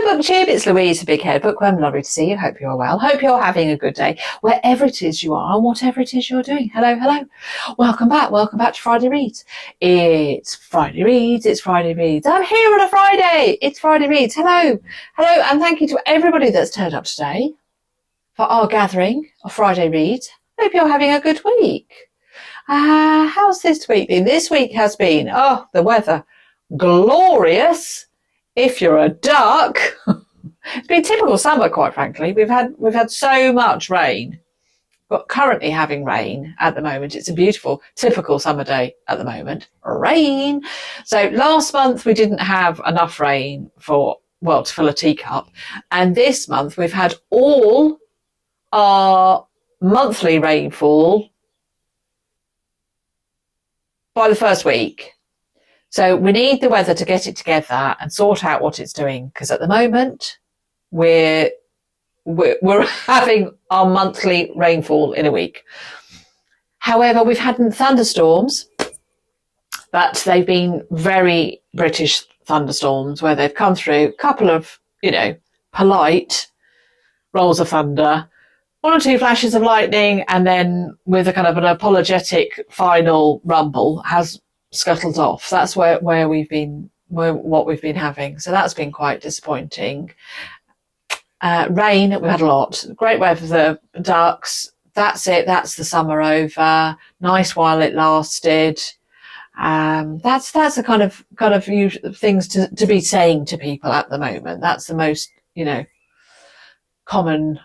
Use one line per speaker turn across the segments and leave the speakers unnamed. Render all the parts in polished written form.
Booktube, it's Louise, the Big Head Bookworm. Lovely to see you. Hope you're well. Hope you're having a good day, wherever it is you are and whatever it is you're doing. Hello, hello. Welcome back to Friday Reads. It's Friday Reads, it's Friday Reads. I'm here on a Friday. It's Friday Reads. Hello, hello, and thank you to everybody that's turned up today for our gathering of Friday Reads. Hope you're having a good week. How's this week been? This week has been, the weather, glorious. If you're a duck, it's been typical summer, quite frankly. We've had so much rain. We're currently having rain at the moment. It's a beautiful, typical summer day at the moment. Rain. So last month we didn't have enough rain to fill a teacup. And this month we've had all our monthly rainfall by the first week. So we need the weather to get it together and sort out what it's doing, because at the moment we're having our monthly rainfall in a week. However, we've had thunderstorms, but they've been very British thunderstorms where they've come through, a couple of, polite rolls of thunder, one or two flashes of lightning, and then with a kind of an apologetic final rumble has scuttled off. That's what we've been having. So that's been quite disappointing. Rain, we've had a lot. Great weather for the ducks. That's it. That's the summer over. Nice while it lasted. That's the kind of things to be saying to people at the moment. That's the most, common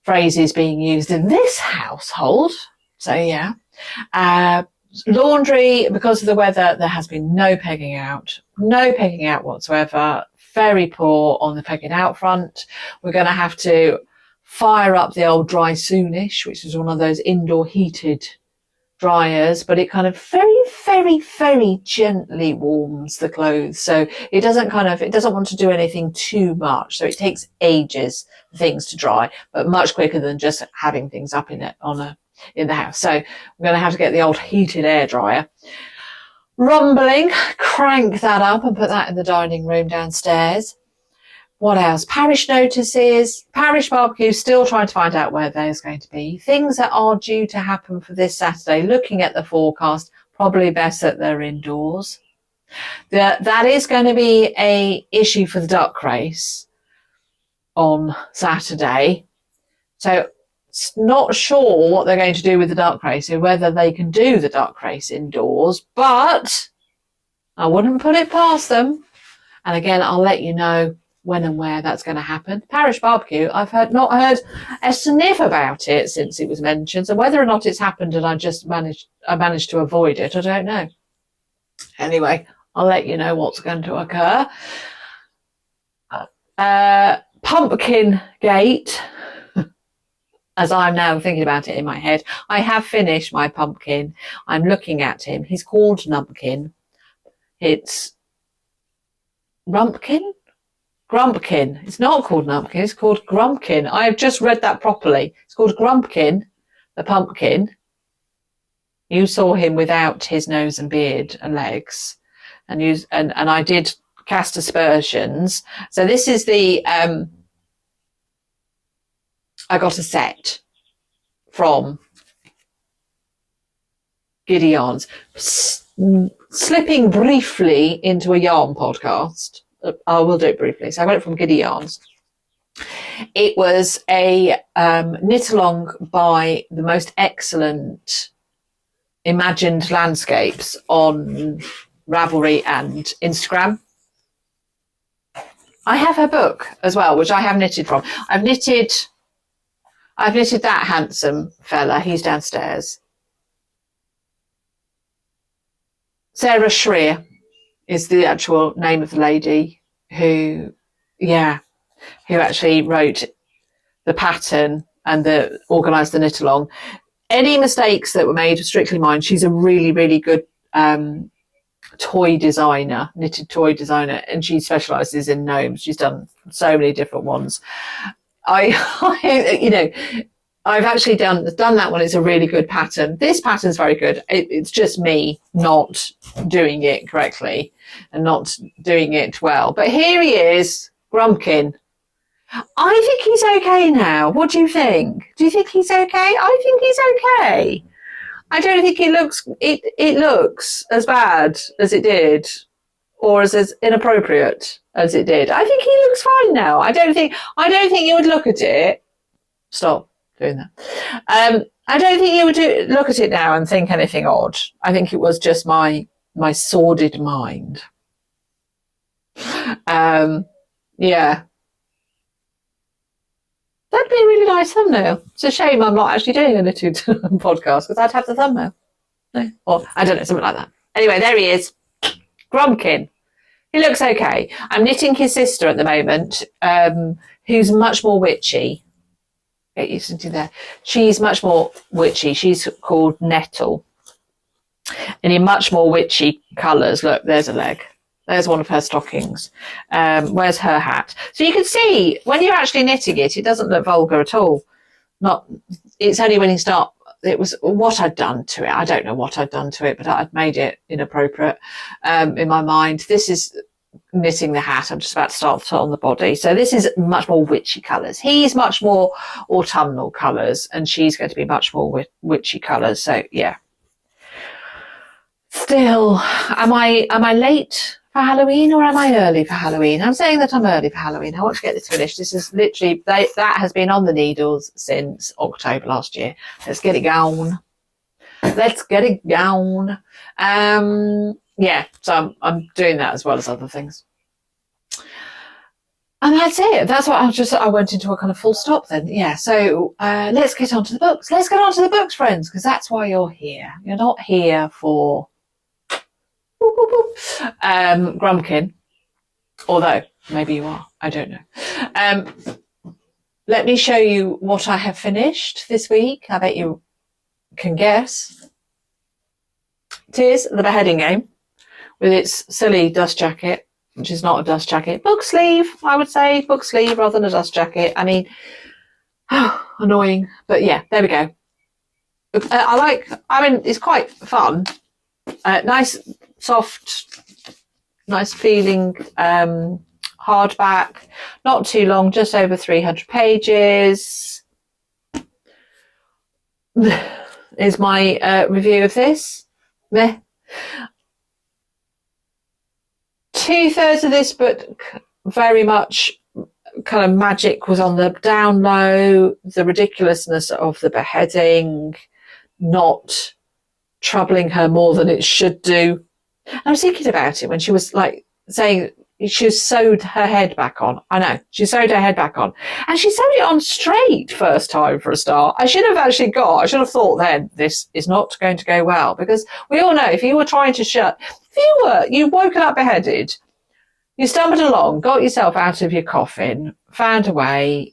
phrases being used in this household. So yeah. Laundry, because of the weather, there has been no pegging out whatsoever. Very poor on the pegging out front. We're going to have to fire up the old dry soonish, which is one of those indoor heated dryers, but it kind of very, very, very gently warms the clothes. So it doesn't want to do anything too much. So it takes ages for things to dry, but much quicker than just having things up in the house. So we're going to have to get the old heated air dryer rumbling, crank that up and put that in the dining room downstairs. What else? Parish notices, Parish barbecue, still trying to find out where there's going to be. Things that are due to happen for this Saturday, looking at the forecast, probably best that they're indoors. That is going to be a issue for the duck race on Saturday. So not sure what they're going to do with the duck race, or whether they can do the duck race indoors, but I wouldn't put it past them. And again, I'll let you know when and where that's going to happen. Parish barbecue, I've not heard a sniff about it since it was mentioned. So whether or not it's happened and I managed to avoid it, I don't know. Anyway, I'll let you know what's going to occur. Pumpkin Gate. As I'm now thinking about it in my head, I have finished my pumpkin. I'm looking at him. He's called Numpkin. It's Rumpkin? Grumpkin. It's not called Numpkin. It's called Grumpkin. I have just read that properly. It's called Grumpkin, the pumpkin. You saw him without his nose and beard and legs, and I did cast aspersions. So this is the I got a set from Giddy Yarns. Slipping briefly into a yarn podcast. I will do it briefly. So I got it from Giddy Yarns. It was a knit along by the most excellent imagined landscapes on Ravelry and Instagram. I have her book as well, which I have knitted from. I've knitted that handsome fella. He's downstairs. Sarah Schira is the actual name of the lady who actually wrote the pattern and organised the knit along. Any mistakes that were made are strictly mine. She's a really, really good toy designer, knitted toy designer, and she specialises in gnomes. She's done so many different ones. I've actually done that one. It's a really good pattern. This pattern's very good. It's just me not doing it correctly and not doing it well. But here he is, Grumpkin, I think he's okay now. What do you think? Do you think he's okay? I think he's okay. I don't think it looks as bad as it did, or as inappropriate as it did. I think he looks fine now. I don't think you would look at it. Stop doing that. I don't think you would look at it now and think anything odd. I think it was just my sordid mind. Yeah. That'd be a really nice thumbnail. It's a shame I'm not actually doing a little podcast because I'd have the thumbnail. No. Or, I don't know, something like that. Anyway, there he is. Grumpkin. He looks okay. I'm knitting his sister at the moment, who's much more witchy. Get used to that. She's much more witchy. She's called Nettle. And in much more witchy colours. Look, there's a leg. There's one of her stockings. Where's her hat? So you can see when you're actually knitting it, it doesn't look vulgar at all. It's only when you start. It was what I'd done to it. I don't know what I'd done to it, but I'd made it inappropriate in my mind. This is knitting the hat. I'm just about to start on the body. So this is much more witchy colours. He's much more autumnal colours, and she's going to be much more witchy colours. So yeah. Still, am I late for Halloween or am I early for Halloween? I'm saying that I'm early for Halloween. I want to get this finished. This is literally, that has been on the needles since October last year. Let's get it going. Let's get it going. Yeah, so I'm doing that as well as other things. And that's it. That's what I went into a kind of full stop then. Yeah, so let's get on to the books. Let's get on to the books, friends, because that's why you're here. You're not here for Grumpkin, although maybe you are, I don't know. Let me show you what I have finished this week. I bet you can guess. It is The Beheading Game with its silly dust jacket, which is not a dust jacket. Book sleeve, I would say. Book sleeve rather than a dust jacket. I mean, annoying, but yeah, there we go. I mean, it's quite fun. Nice, soft, nice feeling hardback, not too long, just over 300 pages. Is my review of this. Meh. 2/3 of this book, very much kind of magic was on the down low, the ridiculousness of the beheading, not troubling her more than it should do. And I was thinking about it when she was like saying she sewed her head back on. I know, she sewed her head back on. And she sewed it on straight first time for a start. I should have thought then, this is not going to go well. Because we all know, if you were trying to you woken up beheaded, you stumbled along, got yourself out of your coffin, found a way,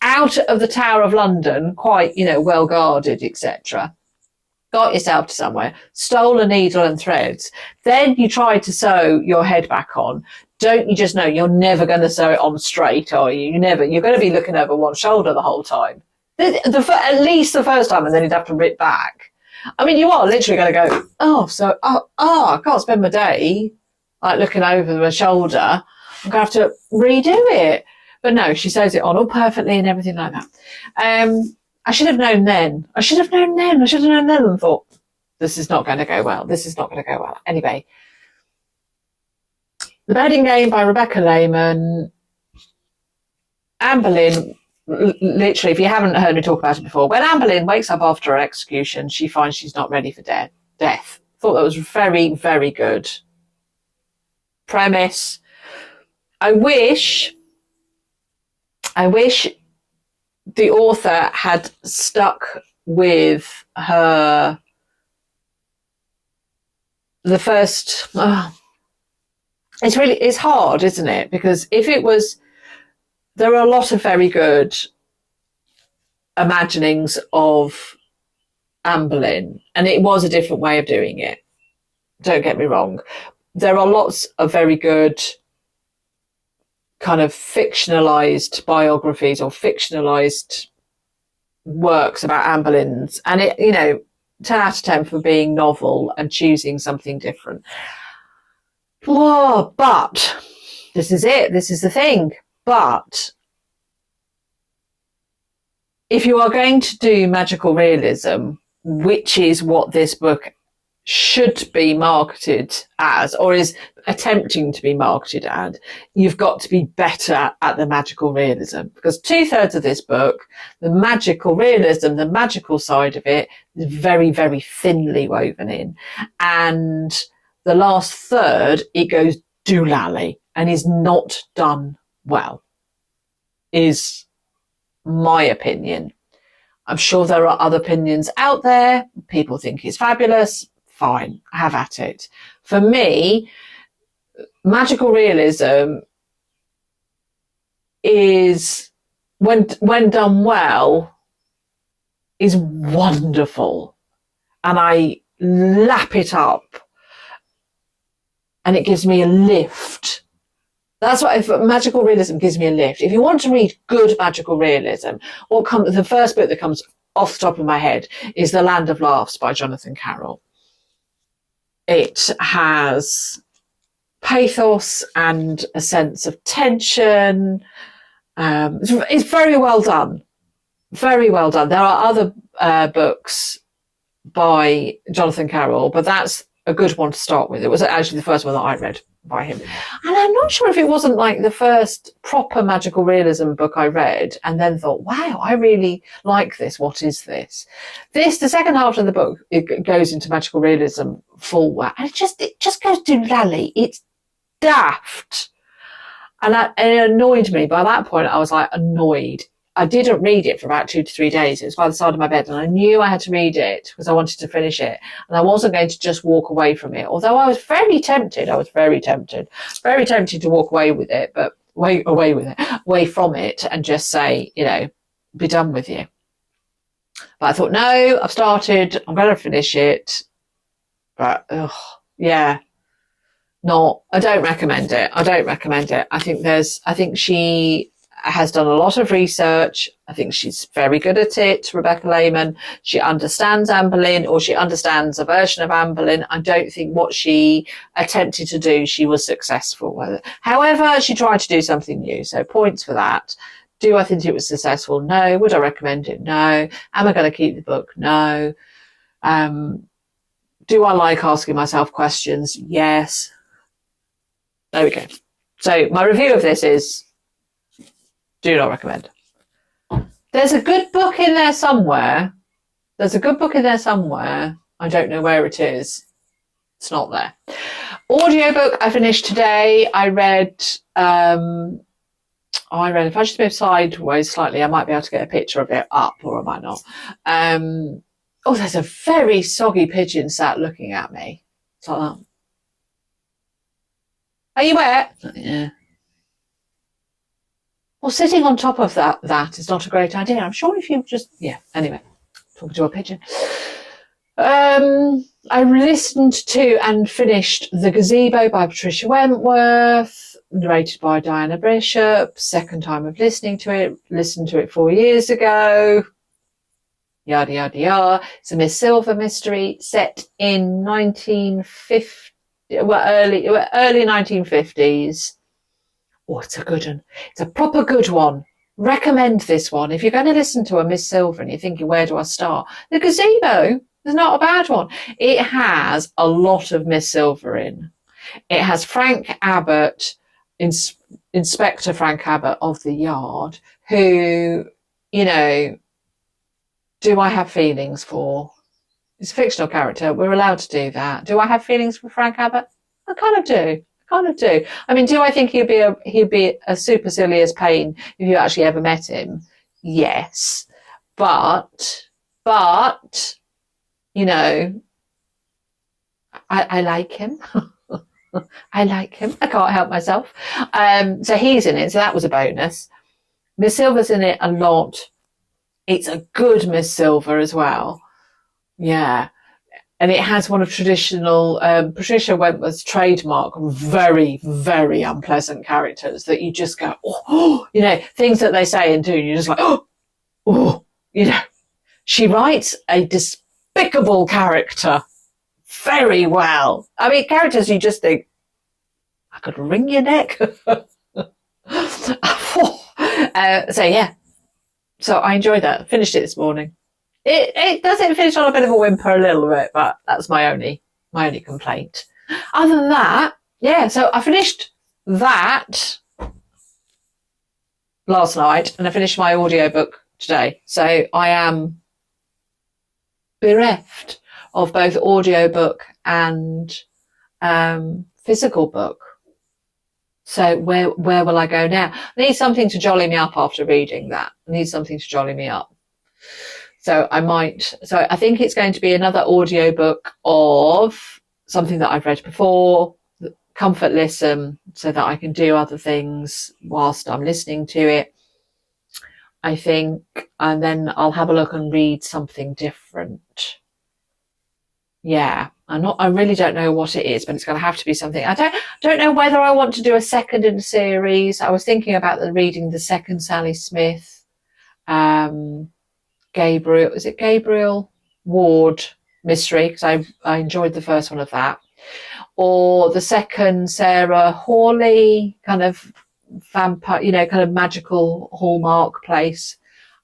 out of the Tower of London, quite, well guarded, etc., got yourself to somewhere, stole a needle and threads, then you tried to sew your head back on. Don't you just know you're never going to sew it on straight, are you? You're going to be looking over one shoulder the whole time. At least the first time, and then you'd have to rip back. I mean, you are literally going to go, I can't spend my day like looking over my shoulder. I'm going to have to redo it. But no, she sews it on all perfectly and everything like that. I should have known then. I should have known then and thought, this is not going to go well. Anyway, The Beheading Game by Rebecca Lehmann. Anne Boleyn, literally, if you haven't heard me talk about it before, when Anne Boleyn wakes up after her execution, she finds she's not ready for death. Thought that was very, very good premise. I wish the author had stuck with the first. It's hard, isn't it? Because there are a lot of very good imaginings of Anne Boleyn, and it was a different way of doing it. Don't get me wrong. There are lots of very good kind of fictionalized biographies or fictionalized works about Anne Boleyn's, and 10 out of 10 for being novel and choosing something different. Oh, but this is it. This is the thing. But if you are going to do magical realism, which is what this book should be marketed as, or is attempting to be marketed as, you've got to be better at the magical realism, because 2/3 of this book, the magical realism, the magical side of it, is very, very thinly woven in. And the last third, it goes doolally and is not done well, is my opinion. I'm sure there are other opinions out there. People think it's fabulous. Fine, have at it. For me, magical realism is, when done well, is wonderful. And I lap it up and it gives me a lift. That's what, if magical realism gives me a lift. If you want to read good magical realism, the first book that comes off the top of my head is The Land of Laughs by Jonathan Carroll. It has pathos and a sense of tension. It's very well done. Very well done. There are other books by Jonathan Carroll, but that's a good one to start with. It was actually the first one that I read by him. And I'm not sure if it wasn't like the first proper magical realism book I read and then thought, wow, I really like this. What is this? The second half of the book, it goes into magical realism full well. And it just goes doolally. It's daft. And it annoyed me. By that point, I was like annoyed. I didn't read it for about 2 to 3 days. It was by the side of my bed and I knew I had to read it because I wanted to finish it. And I wasn't going to just walk away from it. Although I was very tempted to walk away with it, but away from it and just say, be done with you. But I thought, no, I've started, I'm going to finish it. But, I don't recommend it. I think she has done a lot of research. I think she's very good at it, Rebecca Lehmann. She understands Anne Boleyn, or she understands a version of Anne Boleyn. I don't think what she attempted to do, she was successful with. However, she tried to do something new, so points for that. Do I think it was successful? No. Would I recommend it? No. Am I going to keep the book? No. Do I like asking myself questions? Yes. There we go. So my review of this is, do not recommend. There's a good book in there somewhere. I don't know where it is. It's not there. Audiobook I finished today. I read, if I just move sideways slightly, I might be able to get a picture of it up, or I might not. There's a very soggy pigeon sat looking at me. It's like that. Are you wet? Yeah. Well, sitting on top of that is not a great idea. I'm sure if you just, anyway, talking to a pigeon. I listened to and finished The Gazebo by Patricia Wentworth, narrated by Diana Bishop. Second time of listening to it. Listened to it 4 years ago. Yada, yada, yada. It's a Miss Silver mystery set in early 1950s. Oh, it's a good one. It's a proper good one. Recommend this one. If you're going to listen to a Miss Silver and you're thinking, where do I start? The Gazebo is not a bad one. It has a lot of Miss Silver in. It has Frank Abbott, Inspector Frank Abbott of the Yard, who, do I have feelings for? It's a fictional character. We're allowed to do that. Do I have feelings for Frank Abbott? I kind of do. I mean, do I think he'd be a supercilious pain if you actually ever met him? Yes. But, I like him. I like him. I can't help myself. So he's in it. So that was a bonus. Miss Silver's in it a lot. It's a good Miss Silver as well. Yeah. And it has one of traditional Patricia Wentworth's trademark, very, very unpleasant characters that you just go, things that they say and do, and you're just like, She writes a despicable character very well. I mean, characters you just think, I could wring your neck. So yeah, So I enjoyed that. Finished it this morning. It doesn't finish on a bit of a whimper a little bit, but that's my only complaint. Other than that, yeah, so I finished that last night and I finished my audiobook today. So I am bereft of both audiobook and physical book. So where will I go now? I need something to jolly me up after reading that. I need something to jolly me up. So I think it's going to be another audiobook of something that I've read before, comfort listen, so that I can do other things whilst I'm listening to it, I think, and then I'll have a look and read something different. Yeah, I really don't know what it is, but it's going to have to be something. I don't know whether I want to do a second in the series. I was thinking about reading the second Sally Smith, Gabriel, is it Gabriel Ward mystery? Because I enjoyed the first one of that. Or the second Sarah Hawley kind of vampire, kind of magical Hallmark place.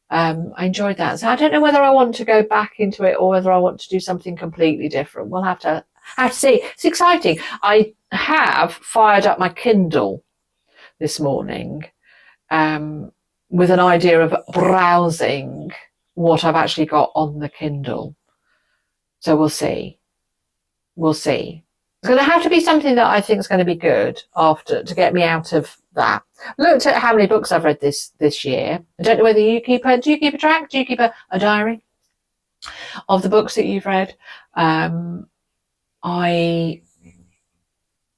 I enjoyed that. So I don't know whether I want to go back into it or whether I want to do something completely different. We'll have to see. It's exciting. I have fired up my Kindle this morning with an idea of browsing what I've actually got on the Kindle. So we'll see. It's going to have to be something that I think is going to be good to get me out of that. Looked at how many books I've read this year. I don't know whether do you keep a track? Do you keep a diary of the books that you've read? I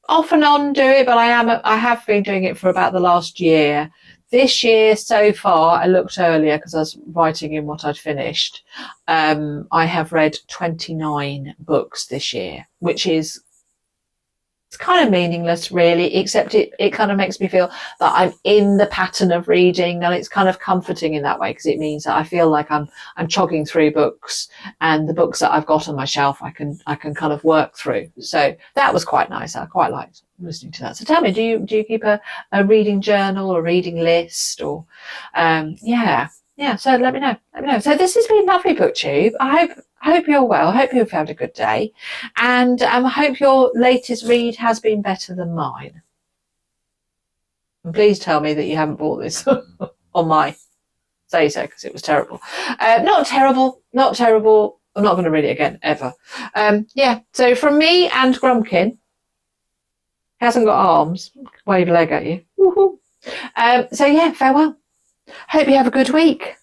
off and on do it, but I have been doing it for about the last year. This year so far, I looked earlier because I was writing in what I'd finished. I have read 29 books this year, which is it's kind of meaningless really, except it kind of makes me feel that I'm in the pattern of reading, and it's kind of comforting in that way because it means that I feel like I'm chogging through books, and the books that I've got on my shelf I can kind of work through. So that was quite nice. I quite liked listening to that. So tell me, do you keep a reading journal or reading list or yeah, so let me know. So this has been lovely, Booktube. I hope you're well. I hope you've had a good day, and I hope your latest read has been better than mine. And please tell me that you haven't bought this on my say so, because it was terrible. Not terrible. I'm not going to read it again ever. Yeah. So from me and Grumpkin, hasn't got arms. Wave a leg at you. Woohoo. So yeah, farewell. Hope you have a good week.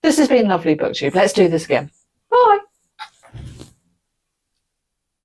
This has been lovely, Booktube. Let's do this again.